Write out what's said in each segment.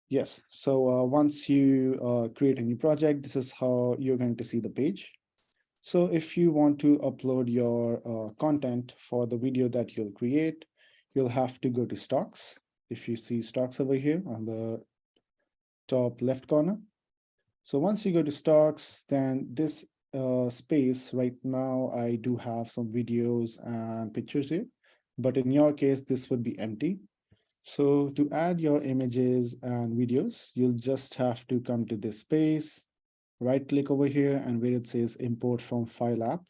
Yes. So once you create a new project, this is how you're going to see the page. So if you want to upload your content for the video that you'll create, you'll have to go to stocks. If you see stocks over here on the top left corner. So once you go to stocks, then this space right now, I do have some videos and pictures here, but in your case, this would be empty. So to add your images and videos, you'll just have to come to this space, right click over here, and where it says import from file app,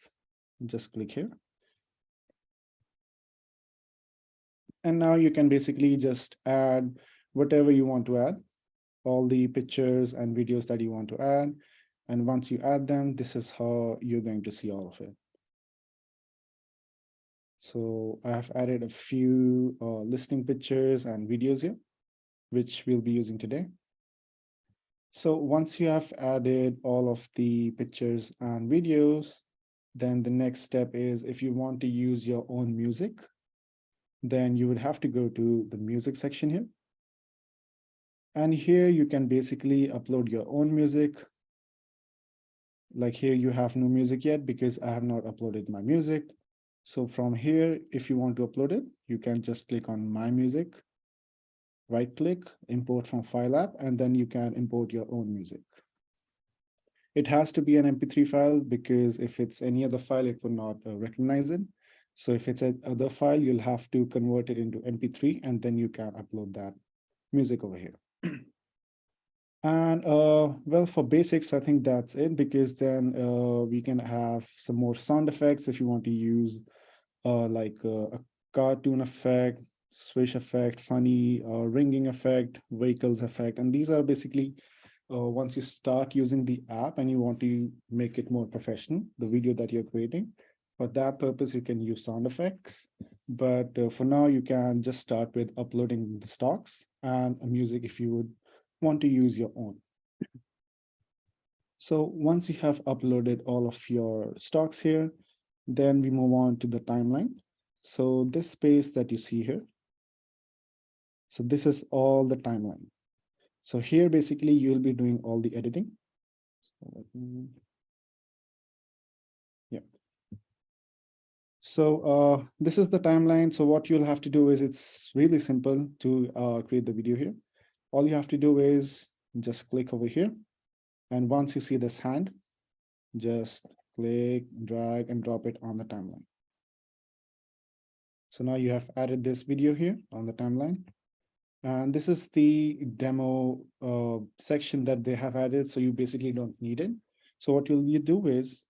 just click here. And now you can basically just add whatever you want to add, all the pictures and videos that you want to add. And once you add them, this is how you're going to see all of it. So I have added a few listing pictures and videos here, which we'll be using today. So once you have added all of the pictures and videos, then the next step is if you want to use your own music, then you would have to go to the music section here. And here you can basically upload your own music. Like here you have no music yet because I have not uploaded my music. So from here, if you want to upload it, you can just click on My Music, right click, import from file app, and then you can import your own music. It has to be an MP3 file because if it's any other file, it will not recognize it. So if it's another file, you'll have to convert it into MP3 and then you can upload that music over here. And well, for basics, I think that's it because then we can have some more sound effects if you want to use like a cartoon effect, swish effect, funny ringing effect, vehicles effect. And these are basically once you start using the app and you want to make it more professional, the video that you're creating, for that purpose, you can use sound effects. But for now, you can just start with uploading the stocks and a music if you would want to use your own. So once you have uploaded all of your stocks here, then we move on to the timeline. So this space that you see here, so this is all the timeline. So here, basically, you'll be doing all the editing. So yeah. So this is the timeline. So what you'll have to do is it's really simple to create the video here. All you have to do is just click over here. And once you see this hand, just click, drag, and drop it on the timeline. So now you have added this video here on the timeline. And this is the demo section that they have added. So you basically don't need it. So what you do is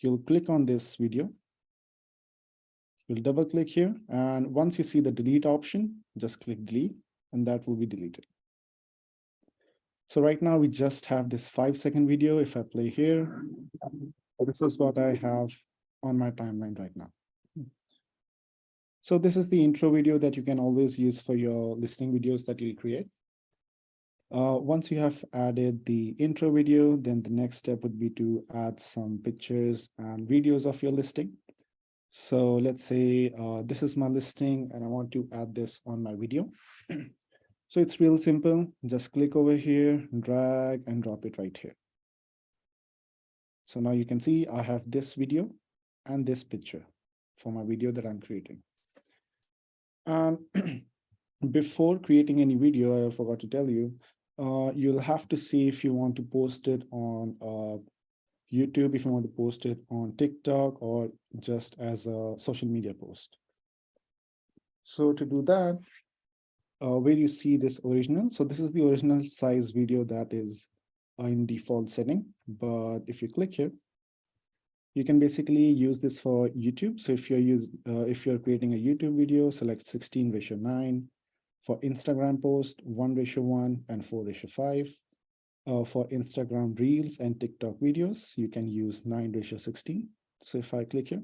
you'll click on this video. You'll double click here. And once you see the delete option, just click delete and that will be deleted. So right now we just have this 5-second video. If I play here, this is what I have on my timeline right now. So this is the intro video that you can always use for your listing videos that you'll create. Once you have added the intro video, then the next step would be to add some pictures and videos of your listing. So let's say this is my listing and I want to add this on my video. So it's real simple. Just click over here, drag and drop it right here. So now you can see I have this video and this picture for my video that I'm creating. And before creating any video, I forgot to tell you, you'll have to see if you want to post it on YouTube, if you want to post it on TikTok, or just as a social media post. So to do that, where you see this original, so this is the original size video that is in default setting. But if you click here, you can basically use this for YouTube. So if you're creating a YouTube video, select 16:9. For Instagram post, 1:1 and 4:5. For Instagram Reels and TikTok videos, you can use 9:16. So if I click here,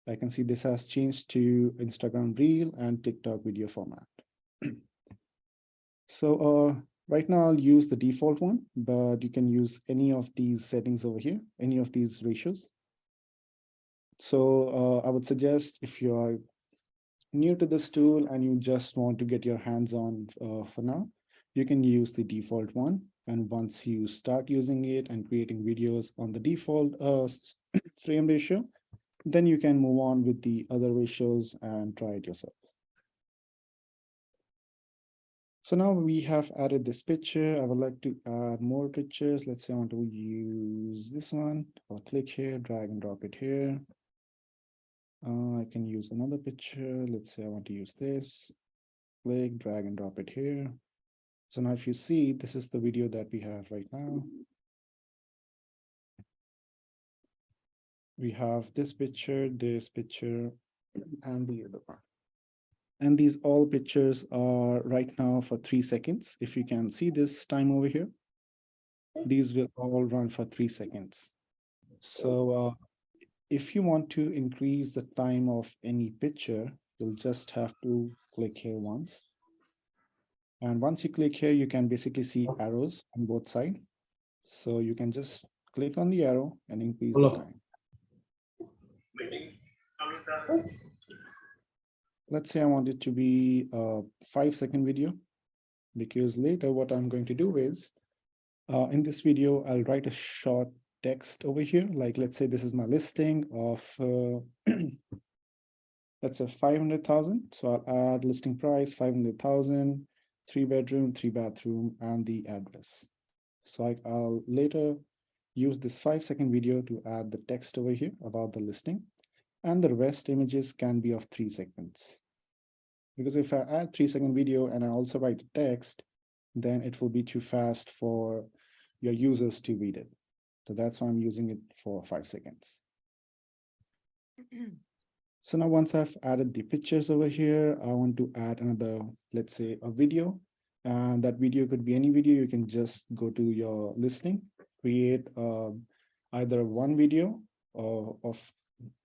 I can see this has changed to Instagram Reel and TikTok video format. So right now I'll use the default one, but you can use any of these settings over here, any of these ratios. So I would suggest if you are new to this tool and you just want to get your hands on for now, you can use the default one. And once you start using it and creating videos on the default frame ratio, then you can move on with the other ratios and try it yourself. So now we have added this picture. I would like to add more pictures. Let's say I want to use this one. I'll click here, drag and drop it here. I can use another picture. Let's say I want to use this. Click, drag and drop it here. So now if you see, this is the video that we have right now. We have this picture, and the other one. And these all pictures are right now for 3 seconds. If you can see this time over here, these will all run for 3 seconds. So if you want to increase the time of any picture, you'll just have to click here once. And once you click here, you can basically see arrows on both sides. So you can just click on the arrow and increase the time. Let's say I want it to be a 5-second video, because later what I'm going to do is, in this video, I'll write a short text over here. Like, let's say this is my listing of, let's say 500,000. So I'll add listing price, 500,000, 3-bedroom, 3-bathroom, and the address. So I'll later use this 5-second video to add the text over here about the listing. And the rest images can be of 3 seconds. Because if I add 3-second video and I also write the text, then it will be too fast for your users to read it. So that's why I'm using it for 5 seconds. So now once I've added the pictures over here, I want to add another, let's say a video. And that video could be any video. You can just go to your listing, create either one video of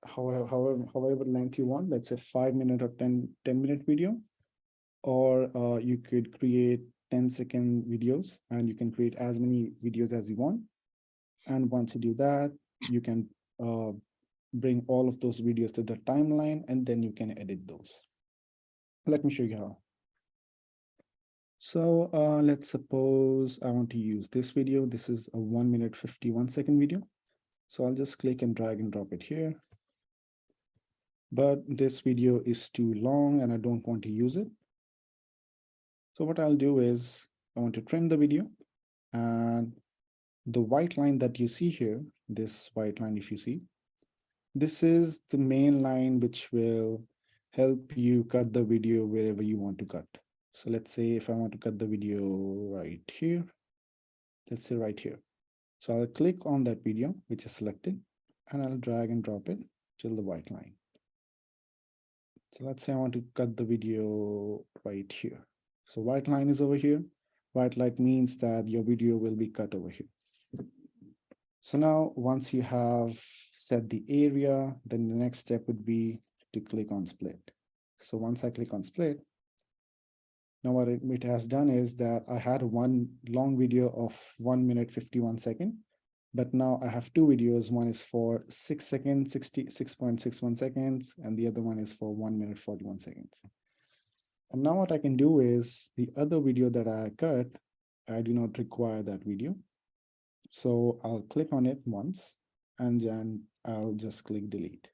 however length you want, let's say 5-minute or 10-minute video, or you could create 10-second videos, and you can create as many videos as you want. And once you do that, you can bring all of those videos to the timeline, and then you can edit those. Let me show you how. So let's suppose I want to use this video. This is a 1-minute 51-second video. So I'll just click and drag and drop it here. But this video is too long and I don't want to use it. So what I'll do is I want to trim the video, and the white line that you see here, this white line, if you see, this is the main line which will help you cut the video wherever you want to cut. So let's say if I want to cut the video right here, let's say right here. So I'll click on that video, which is selected, and I'll drag and drop it till the white line. So let's say I want to cut the video right here. So white line is over here. White line means that your video will be cut over here. So now once you have set the area, then the next step would be to click on split. So once I click on split, now what it has done is that I had one long video of 1-minute 51 second, but now I have two videos. One is for 6 seconds, 66.61 seconds, and the other one is for 1-minute 41 seconds. And now what I can do is the other video that I cut, I do not require that video. So I'll click on it once, and then I'll just click delete.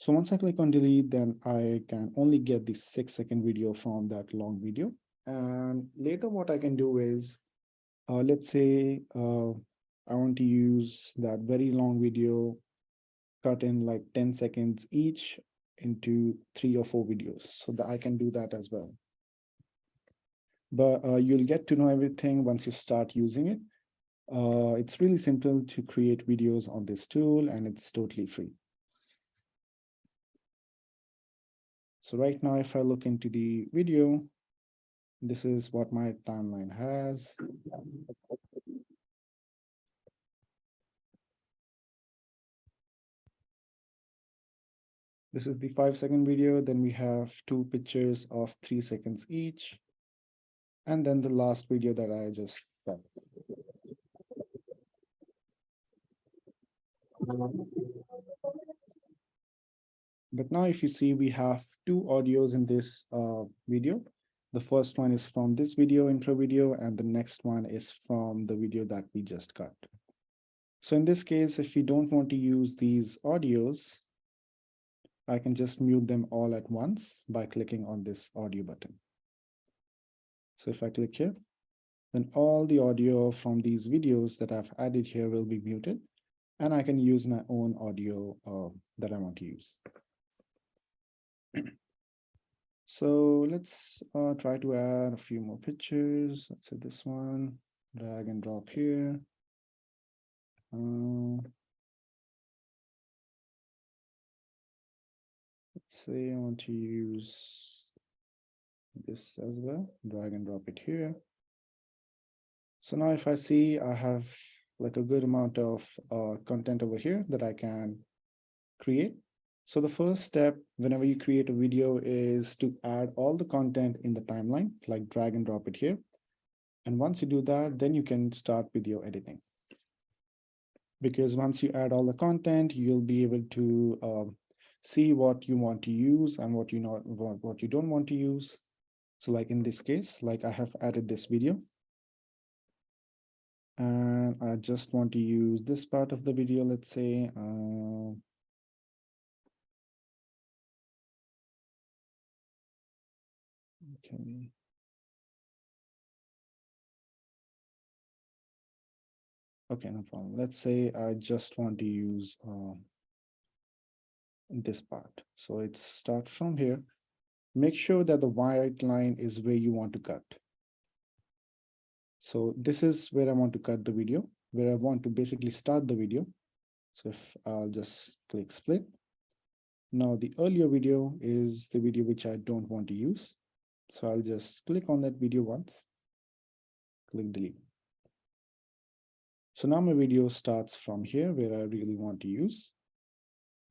So once I click on delete, then I can only get the 6-second video from that long video. And later what I can do is, let's say I want to use that very long video cut in like 10 seconds each into 3 or 4 videos, so that I can do that as well. But you'll get to know everything once you start using it. It's really simple to create videos on this tool, and it's totally free. So right now, if I look into the video, this is what my timeline has. This is the 5-second video. Then we have 2 pictures of 3 seconds each. And then the last video that I just got. But now if you see, we have 2 audios in this video. The first one is from this video, intro video, and the next one is from the video that we just cut. So in this case, if we don't want to use these audios, I can just mute them all at once by clicking on this audio button. So if I click here, then all the audio from these videos that I've added here will be muted, and I can use my own audio that I want to use. So let's try to add a few more pictures. Let's say this one, drag and drop here. Let's say I want to use this as well, drag and drop it here. So now if I see I have like a good amount of content over here that I can create. So the first step whenever you create a video is to add all the content in the timeline, like drag and drop it here. And once you do that, then you can start with your editing. Because once you add all the content, you'll be able to see what you want to use and what you don't want to use. So like in this case, like I have added this video. And I just want to use this part of the video, let's say. Okay. Okay, no problem. Let's say I just want to use this part. So it's start from here. Make sure that the white line is where you want to cut. So this is where I want to cut the video, where I want to basically start the video. So if I'll just click split. Now the earlier video is the video which I don't want to use. So I'll just click on that video once, click delete. So now my video starts from here where I really want to use.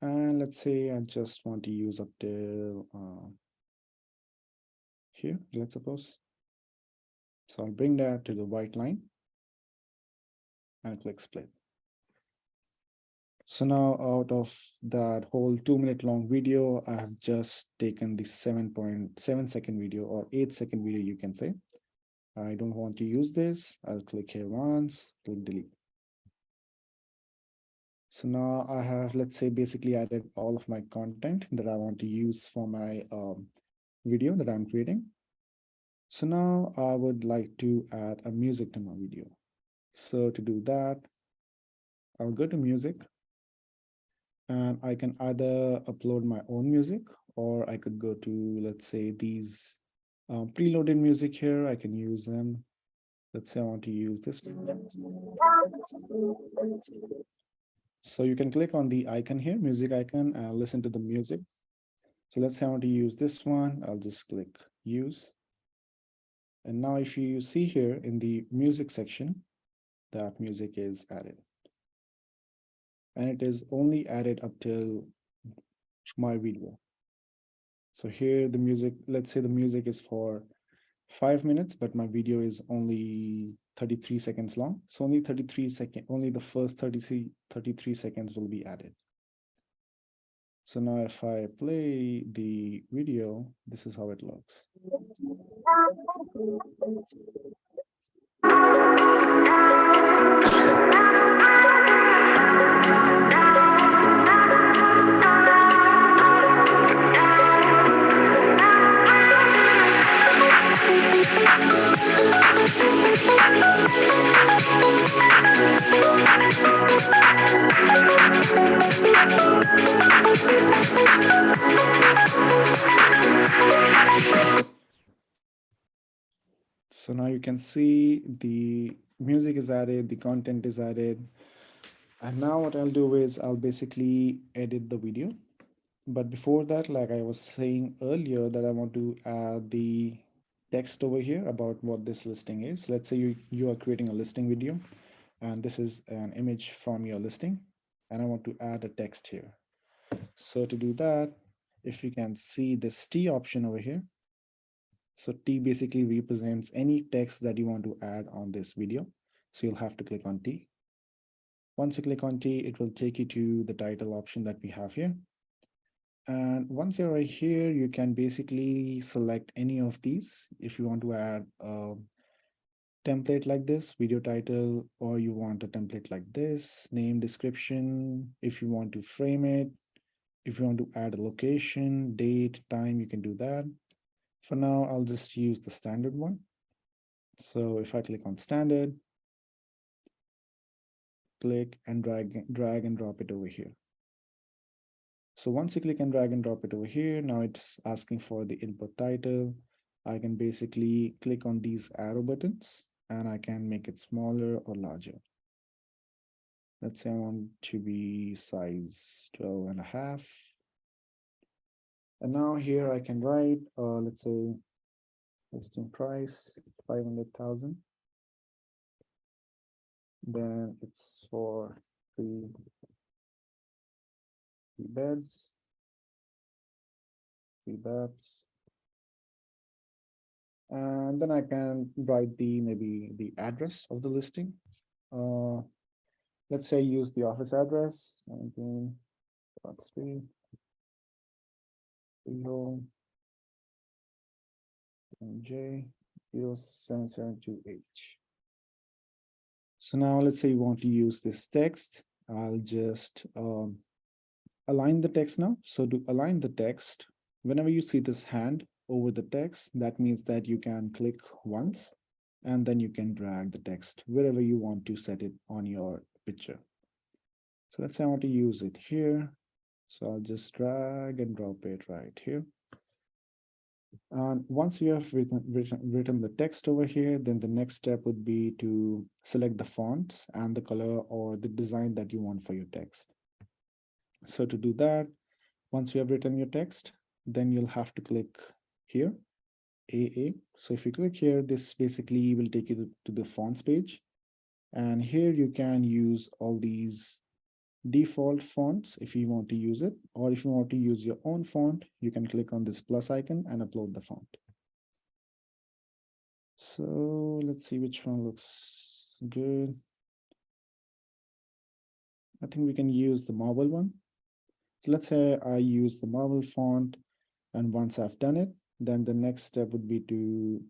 And let's say I just want to use up till here, let's suppose. So I'll bring that to the white line and click split. So now out of that whole 2-minute long video, I have just taken the 7.7 second video or 8-second video, you can say. I don't want to use this. I'll click here once, click delete. So now I have, let's say, basically added all of my content that I want to use for my video that I'm creating. So now I would like to add a music to my video. So to do that, I'll go to music. And I can either upload my own music, or I could go to, let's say, these preloaded music here. I can use them. Let's say I want to use this. So you can click on the icon here, music icon, and listen to the music. So let's say I want to use this one. I'll just click use. And now if you see here in the music section, that music is added. And it is only added up till my video. So here the music, let's say the music is for 5 minutes, but my video is only 33 seconds long. So only 33 seconds, only the first 33 seconds will be added. So now if I play the video, this is how it looks. So now you can see the music is added, the content is added. And now what I'll do is I'll basically edit the video. But before that, like I was saying earlier, that I want to add the text over here about what this listing is. Let's say you are creating a listing video, and this is an image from your listing, and I want to add a text here. So to do that, if you can see this T option over here, so T basically represents any text that you want to add on this video. So you'll have to click on T. Once you click on T, it will take you to the title option that we have here. And once you're right here, you can basically select any of these. If you want to add a template like this, video title, or you want a template like this, name, description, if you want to frame it, if you want to add a location, date, time, you can do that. For now, I'll just use the standard one. So if I click on standard, click and drag and drop it over here. So once you click and drag and drop it over here, now it's asking for the input title. I can basically click on these arrow buttons and I can make it smaller or larger. Let's say I want to be size 12.5. And now here I can write, let's say listing price 500,000. Then it's for three beds, 3 baths. And then I can write maybe the address of the listing. Let's say use the office address, 17 Park Street, Freehold, J 0772H. So now let's say you want to use this text. I'll just align the text now. So to align the text, whenever you see this hand over the text, that means that you can click once and then you can drag the text wherever you want to set it on your picture. So let's say I want to use it here. So I'll just drag and drop it right here. And once you have written the text over here, then the next step would be to select the fonts and the color or the design that you want for your text. So to do that, once you have written your text, then you'll have to click here, AA. So if you click here, this basically will take you to the fonts page. And here you can use all these default fonts if you want to use it, or if you want to use your own font, you can click on this plus icon and upload the font. So let's see which one looks good. I think we can use the marble one. So let's say I use the marble font, and once I've done it, then the next step would be to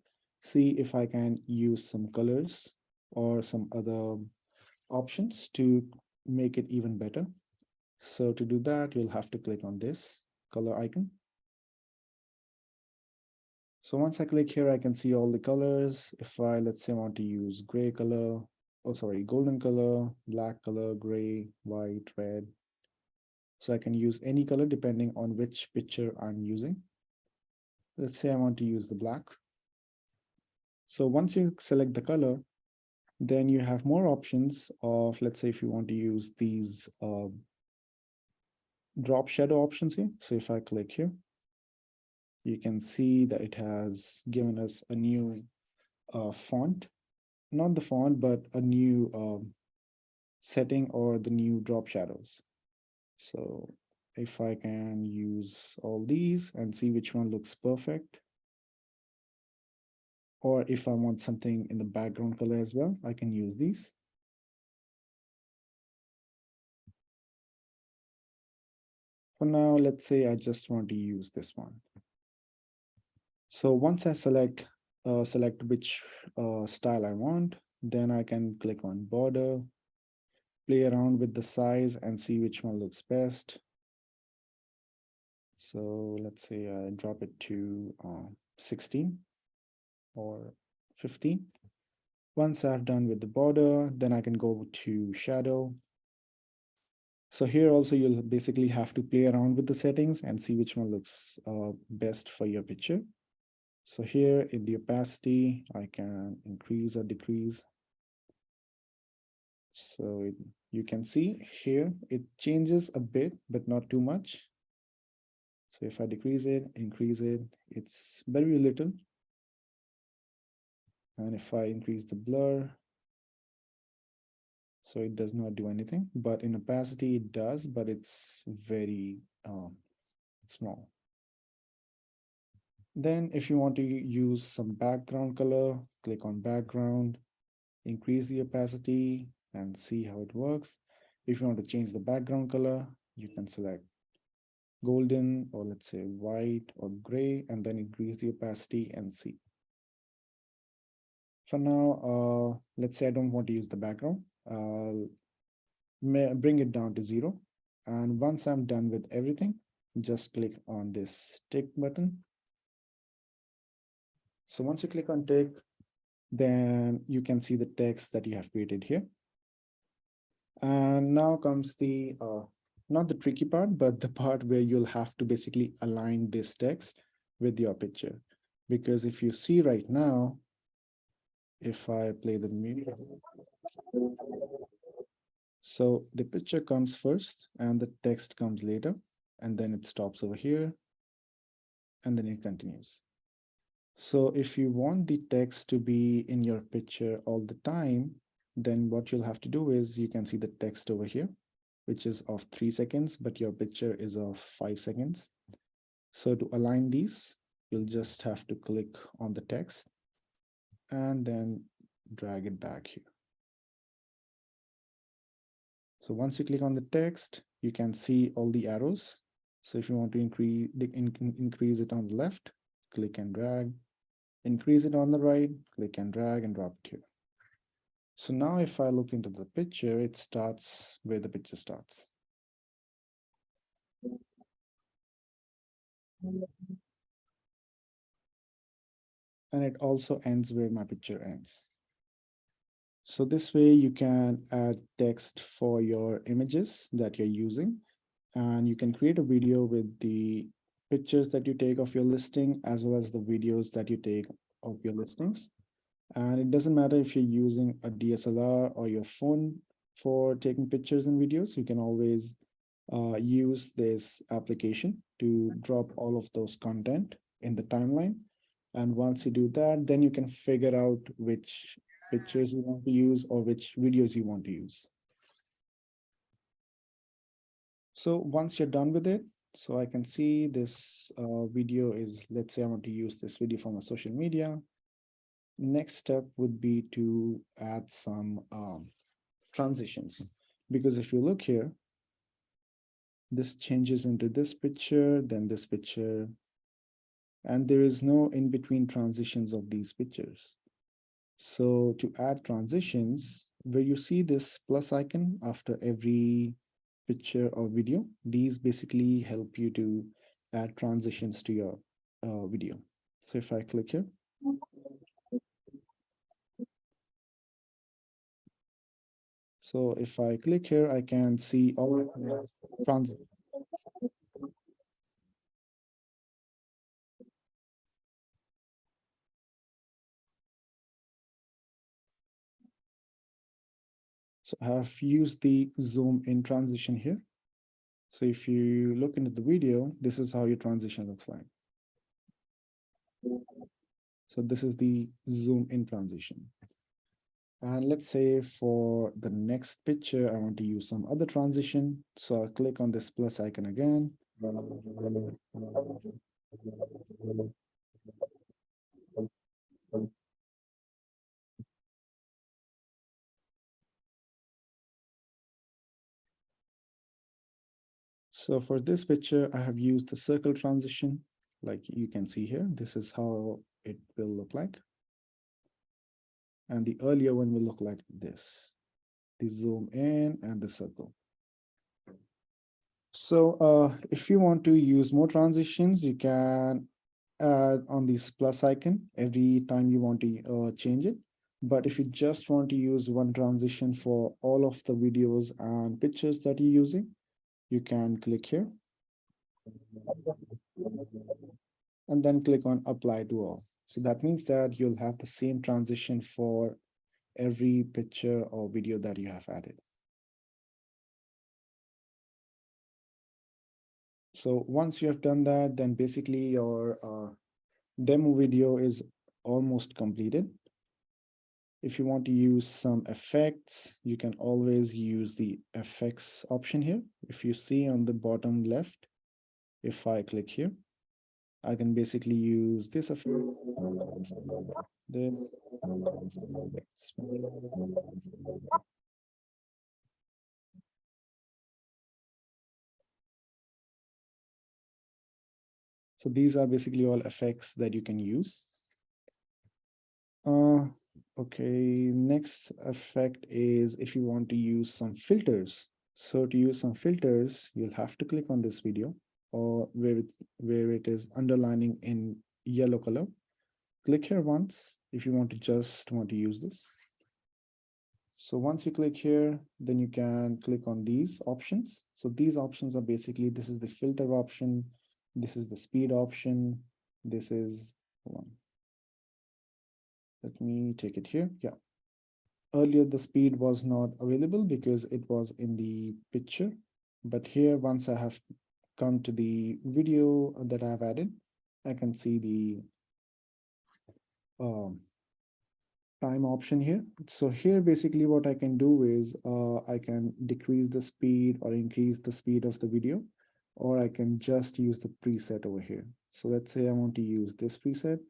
see if I can use some colors or some other options to make it even better. So to do that, you'll have to click on this color icon. So once I click here, I can see all the colors. If I, let's say, want to use gray color, golden color, black color, gray, white, red. So I can use any color depending on which picture I'm using. Let's say I want to use the black. So once you select the color, then you have more options of, let's say, if you want to use these drop shadow options here. So if I click here, you can see that it has given us a new font, not the font, but a new setting or the new drop shadows. So if I can use all these and see which one looks perfect, or if I want something in the background color as well, I can use these. For now, let's say I just want to use this one. So once I select which style I want, then I can click on border, play around with the size and see which one looks best. So let's say I drop it to 16 or 15. Once I've done with the border, then I can go to shadow. So here also you'll basically have to play around with the settings and see which one looks best for your picture. So here in the opacity, I can increase or decrease. So you can see here, it changes a bit, but not too much. So if I decrease it, increase it, it's very little. And if I increase the blur, so it does not do anything, but in opacity it does, but it's very small. Then if you want to use some background color, click on background, increase the opacity and see how it works. If you want to change the background color, you can select golden, or let's say white or gray, and then increase the opacity and see. For now, let's say I don't want to use the background. I'll bring it down to 0. And once I'm done with everything, just click on this tick button. So once you click on tick, then you can see the text that you have created here. And now comes the, not the tricky part, but the part where you'll have to basically align this text with your picture. Because if you see right now, if I play the music, so the picture comes first and the text comes later, and then it stops over here, and then it continues. So if you want the text to be in your picture all the time, then what you'll have to do is you can see the text over here, which is of 3 seconds, but your picture is of 5 seconds. So to align these, you'll just have to click on the text and then drag it back here. So once you click on the text, you can see all the arrows. So if you want to increase it on the left, click and drag. Increase it on the right, click and drag and drop it here. So now if I look into the picture, it starts where the picture starts. And it also ends where my picture ends. So this way you can add text for your images that you're using, and you can create a video with the pictures that you take of your listing, as well as the videos that you take of your listings. And it doesn't matter if you're using a DSLR or your phone for taking pictures and videos, you can always use this application to drop all of those content in the timeline. And once you do that, then you can figure out which pictures you want to use or which videos you want to use. So once you're done with it, so I can see this video is, let's say I want to use this video for my social media. Next step would be to add some transitions, because if you look here, this changes into this picture, then this picture, and there is no in between transitions of these pictures. So to add transitions, where you see this plus icon after every picture or video, these basically help you to add transitions to your video. So if I click here, so if I click here, I can see all transitions. So I have used the zoom in transition here. So if you look into the video, this is how your transition looks like. So this is the zoom in transition. And let's say for the next picture, I want to use some other transition. So I'll click on this plus icon again. So for this picture, I have used the circle transition. Like you can see here, this is how it will look like. And the earlier one will look like this, the zoom in and the circle. So if you want to use more transitions, you can add on this plus icon every time you want to change it. But if you just want to use one transition for all of the videos and pictures that you're using, you can click here and then click on apply to all. So that means that you'll have the same transition for every picture or video that you have added. So once you have done that, then basically your demo video is almost completed. If you want to use some effects, you can always use the effects option here. If you see on the bottom left, if I click here, I can basically use this effect. Then So these are basically all effects that you can use. Okay, next effect is if you want to use some filters. So to use some filters, you'll have to click on this video or where it is underlining in yellow color. Click here once if you want to use this. So once you click here, then you can click on these options. So these options are basically, this is the filter option, this is the speed option, this is one. Let me take it here. Yeah. Earlier, the speed was not available because it was in the picture. But here, once I have come to the video that I've added, I can see the time option here. So here, basically what I can do is I can decrease the speed or increase the speed of the video, or I can just use the preset over here. So let's say I want to use this preset.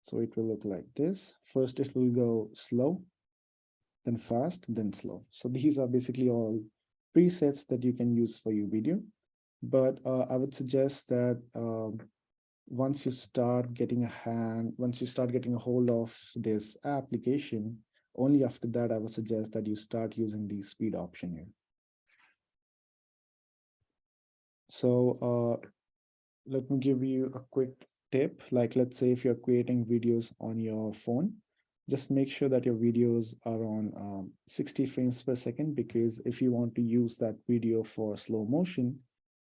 So it will look like this. First, it will go slow, then fast, then slow. So these are basically all presets that you can use for your video. But I would suggest that once you start getting a hold of this application, only after that, I would suggest that you start using the speed option here. So let me give you a quick tip. Like, let's say if you're creating videos on your phone, just make sure that your videos are on 60 frames per second, because if you want to use that video for slow motion,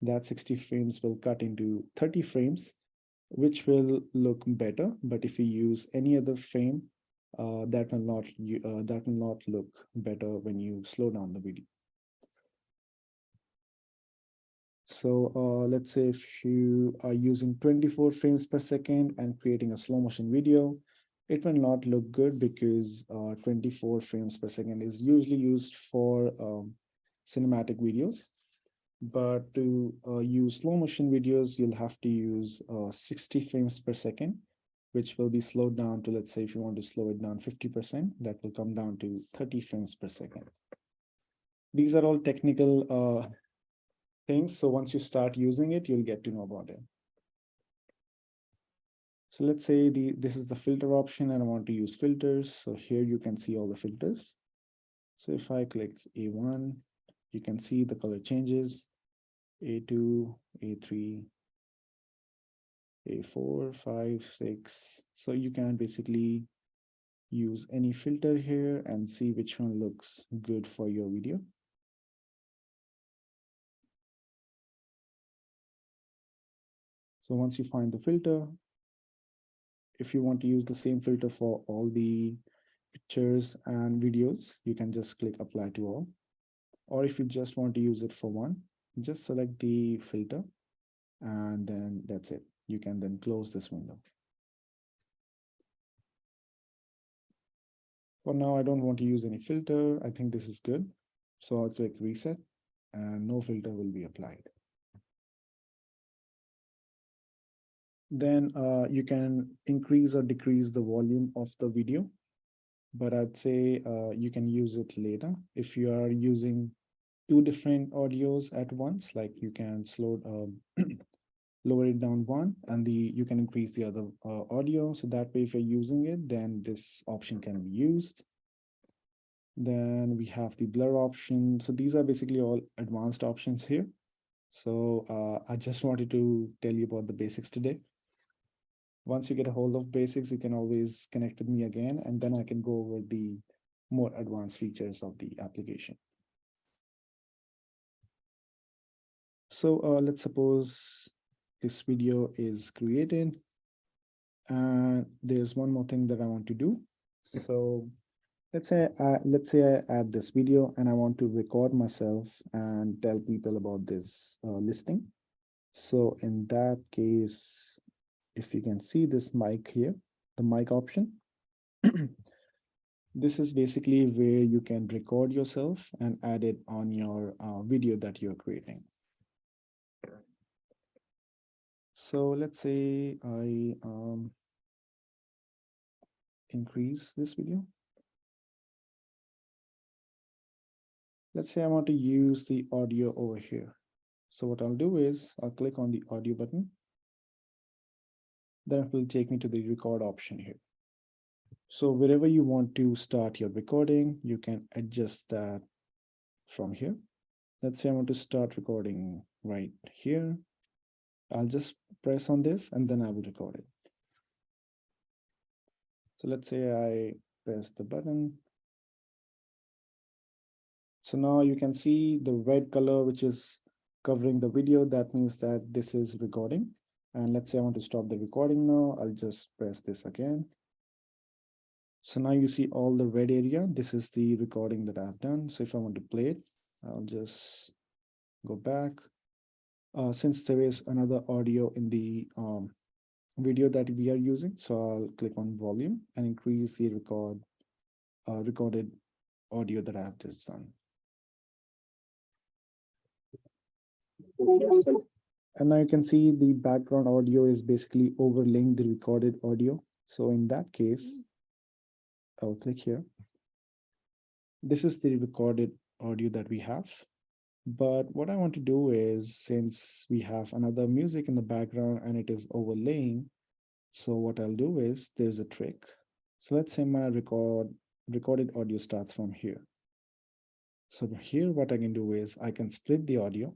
that 60 frames will cut into 30 frames, which will look better. But if you use any other frame, that will not look better when you slow down the video. So let's say if you are using 24 frames per second and creating a slow motion video, it will not look good because 24 frames per second is usually used for cinematic videos. But to use slow motion videos, you'll have to use 60 frames per second, which will be slowed down to, let's say, if you want to slow it down 50%, that will come down to 30 frames per second. These are all technical things. So once you start using it, you'll get to know about it. So let's say this is the filter option and I want to use filters. So here you can see all the filters. So if I click A1, you can see the color changes, A2, A3, A4, 5, 6. So you can basically use any filter here and see which one looks good for your video. So once you find the filter, if you want to use the same filter for all the pictures and videos, you can just click apply to all. Or if you just want to use it for one, just select the filter and then that's it. You can then close this window. For now, I don't want to use any filter. I think this is good. So I'll click reset and no filter will be applied. Then you can increase or decrease the volume of the video, but I'd say you can use it later. If you are using two different audios at once, like you can lower it down one and you can increase the other audio. So that way, if you're using it, then this option can be used. Then we have the blur option. So these are basically all advanced options here. So I just wanted to tell you about the basics today. Once you get a hold of basics, you can always connect with me again, and then I can go over the more advanced features of the application. So let's suppose this video is created and there's one more thing that I want to do. So let's say I add this video and I want to record myself and tell people about this listing. So in that case, if you can see this mic here, the mic option, this is basically where you can record yourself and add it on your video that you're creating. So let's say I increase this video. Let's say I want to use the audio over here. So what I'll do is I'll click on the audio button. Then it will take me to the record option here. So wherever you want to start your recording, you can adjust that from here. Let's say I want to start recording right here. I'll just press on this and then I will record it. So let's say I press the button. So now you can see the red color, which is covering the video. That means that this is recording. And let's say I want to stop the recording now. I'll just press this again. So now you see all the red area. This is the recording that I've done. So if I want to play it, I'll just go back. Since there is another audio in the video that we are using, so I'll click on volume and increase the recorded audio that I have just done. And now you can see the background audio is basically overlaying the recorded audio. So in that case, I'll click here. This is the recorded audio that we have. But what I want to do is, since we have another music in the background and it is overlaying, so what I'll do is there's a trick. So let's say my recorded audio starts from here. So here, what I can do is I can split the audio.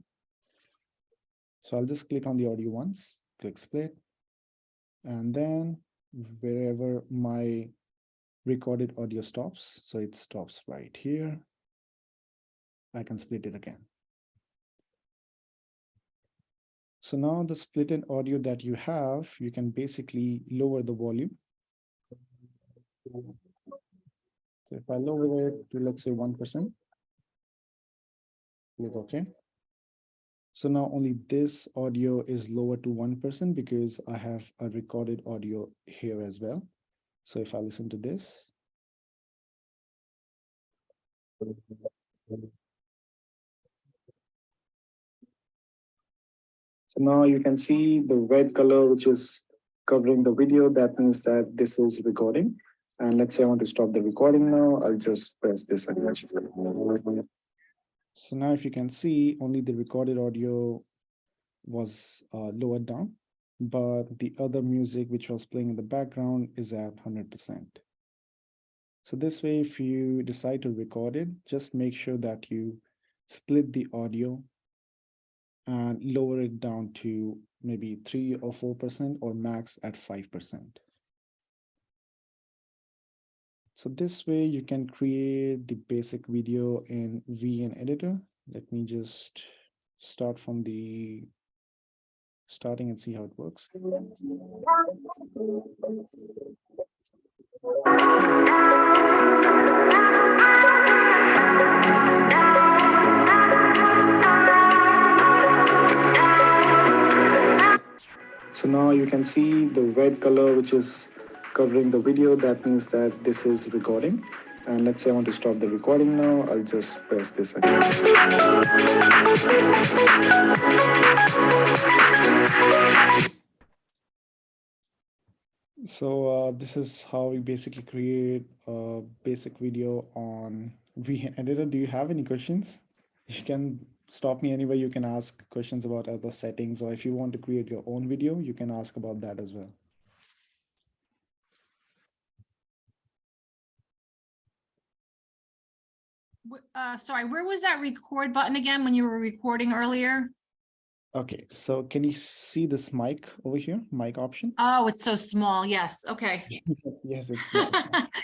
So I'll just click on the audio once, click split, and then wherever my recorded audio stops, so it stops right here, I can split it again. So now the split in audio that you have, you can basically lower the volume. So if I lower it to, let's say 1%, click OK. So now only this audio is lower to 1% because I have a recorded audio here as well. So if I listen to this, so now you can see the red color, which is covering the video. That means that this is recording. And let's say I want to stop the recording now. I'll just press this again. So now if you can see, only the recorded audio was lowered down, but the other music which was playing in the background is at 100%. So this way, if you decide to record it, just make sure that you split the audio and lower it down to maybe 3 or 4% or max at 5%. So this way you can create the basic video in VN Editor. Let me just start from the starting and see how it works. So now you can see the red color, which is covering the video. That means that this is recording. And let's say I want to stop the recording now. I'll just press this again. So this is how we basically create a basic video on VN Editor. Do you have any questions? You can stop me anywhere. You can ask questions about other settings, or if you want to create your own video, you can ask about that as well. Sorry, where was that record button again when you were recording earlier? Okay, so can you see this mic over here, mic option? Oh, it's so small. Yes. Okay. Yes, it's small.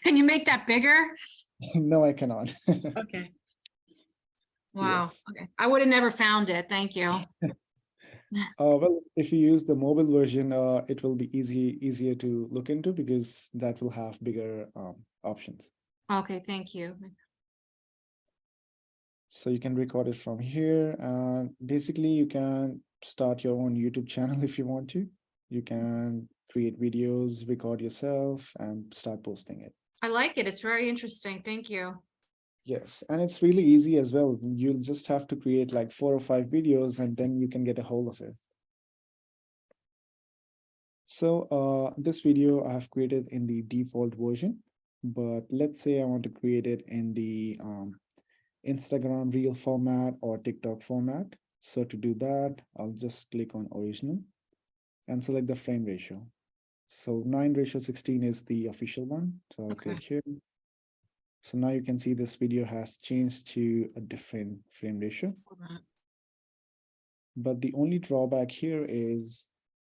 Can you make that bigger? No, I cannot. Okay. Wow. Yes. Okay. I would have never found it. Thank you. Well, if you use the mobile version, it will be easier to look into because that will have bigger options. Okay. Thank you. So you can record it from here, and basically you can start your own YouTube channel if you want to. You can create videos, record yourself, and start posting it. I like it. It's very interesting. Thank you. Yes, and it's really easy as well. You'll just have to create like 4 or 5 videos, and then you can get a hold of it. So this video I have created in the default version, but let's say I want to create it in the Instagram reel format or TikTok format. So to do that, I'll just click on original and select the frame ratio. So 9:16 is the official one. So I'll Okay. click here. So now you can see this video has changed to a different frame ratio. But the only drawback here is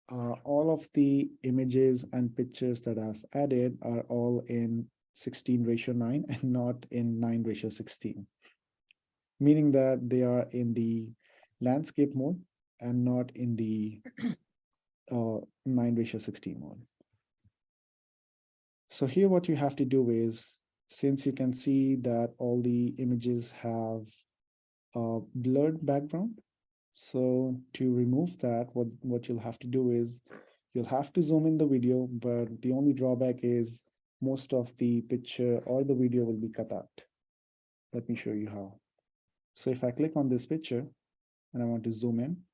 all of the images and pictures that I've added are all in 16:9 and not in 9:16, meaning that they are in the landscape mode and not in the 9:16 mode. So here what you have to do is, since you can see that all the images have a blurred background, so to remove that, what you'll have to do is you'll have to zoom in the video, but the only drawback is most of the picture or the video will be cut out. Let me show you how. So if I click on this picture and I want to zoom in,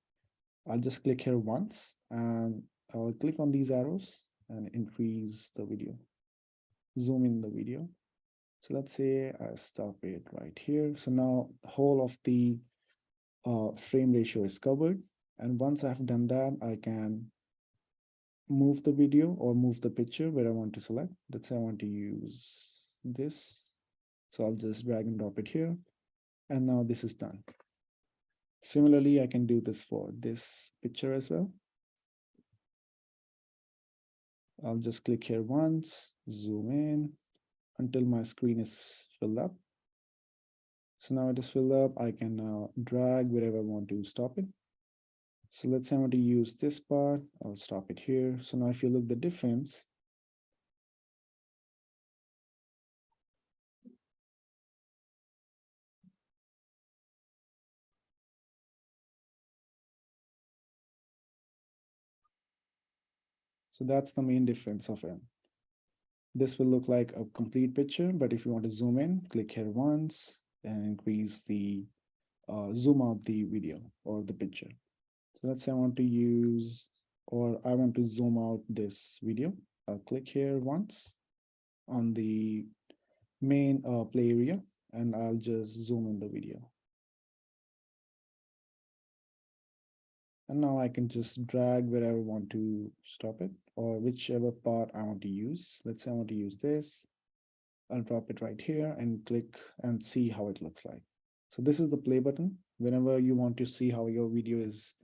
I'll just click here once and I'll click on these arrows and increase the video, zoom in the video. So let's say I stop it right here. So now the whole of the frame ratio is covered. And once I've done that, I can move the video or move the picture where I want to select. Let's say I want to use this. So I'll just drag and drop it here. And now this is done. Similarly, I can do this for this picture as well. I'll just click here once, zoom in until my screen is filled up. So now it is filled up. I can now drag wherever I want to stop it. So let's say I want to use this part. I'll stop it here. So now if you look the difference, so that's the main difference of it. This will look like a complete picture, but if you want to zoom in, click here once and increase the zoom out the video or the picture. So let's say I want to use, or I want to zoom out this video. I'll click here once on the main play area, and I'll just zoom in the video. And now I can just drag wherever I want to stop it or whichever part I want to use. Let's say I want to use this. I'll drop it right here and click and see how it looks like. So this is the play button. Whenever you want to see how your video is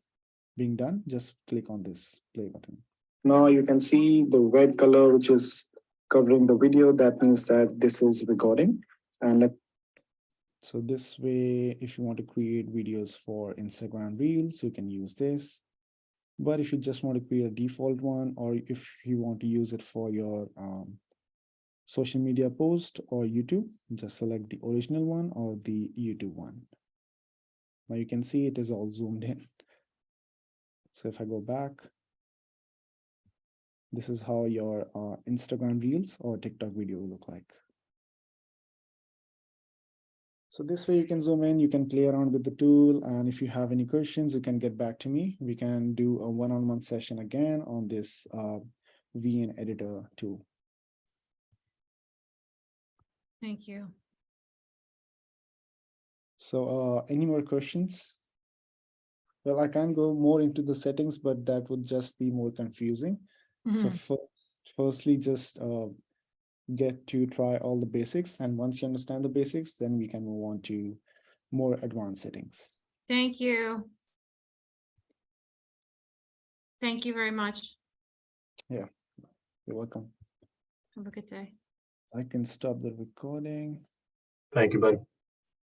being done, just click on this play button. Now you can see the red color, which is covering the video. That means that this is recording. And so this way, if you want to create videos for Instagram Reels, you can use this. But if you just want to create a default one, or if you want to use it for your social media post or YouTube, just select the original one or the YouTube one. Now you can see it is all zoomed in. So if I go back, this is how your Instagram Reels or TikTok video will look like. So this way you can zoom in, you can play around with the tool. And if you have any questions, you can get back to me. We can do a one-on-one session again on this VN editor tool. Thank you. So any more questions? Well, I can go more into the settings, but that would just be more confusing. So firstly, just get to try all the basics. And once you understand the basics, then we can move on to more advanced settings. Thank you. Thank you very much. Yeah, you're welcome. Have a good day. I can stop the recording. Thank you, buddy.